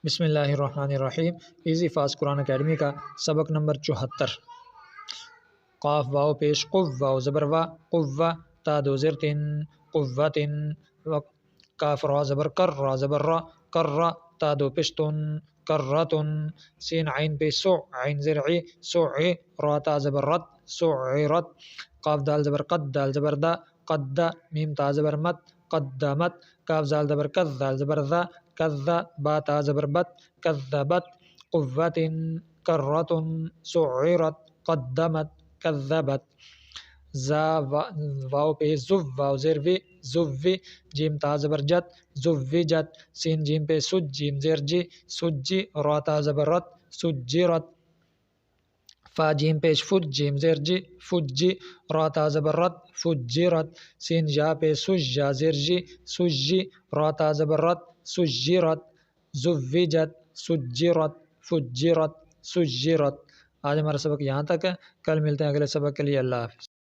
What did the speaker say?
بسم اللہ الرحمن الرحیم۔ ایزی فاسٹ قرآن اکیڈمی کا سبق نمبر 74۔ قاف واو پیش قو واو زبر وا قوہ تا دو زیر تن قوتن کاف را زبر کر را زبر را کر را تا دو پیش تن کرتن سین عین پیش سو عین زیر عی سوعی را تا زبر رت سعرت قاف دال زبر قد دال زبر دا قد میم تا زبر مت قدمت کاف زال زبر کذ دال زبر ذا کذ با تا زبر بت کذبت قوة کرة سعرت قدمت کذبت زا واو پیش زو واو زیر وی زوی جیم تا زبر جت زوجت سین جیم پہ سج جیم زیر جی سجی را تا زبر رت سجرت فا جیم پیش فج جیم زیر جی فجی را تا زبر رت فجرت سین جا پہ سج جا زیر جی سجی را تا زبر رت سجرت زوجت سجرت فجرت سجرت۔ آج ہمارا سبق یہاں تک ہے، کل ملتے ہیں اگلے سبق کے لیے۔ اللہ حافظ۔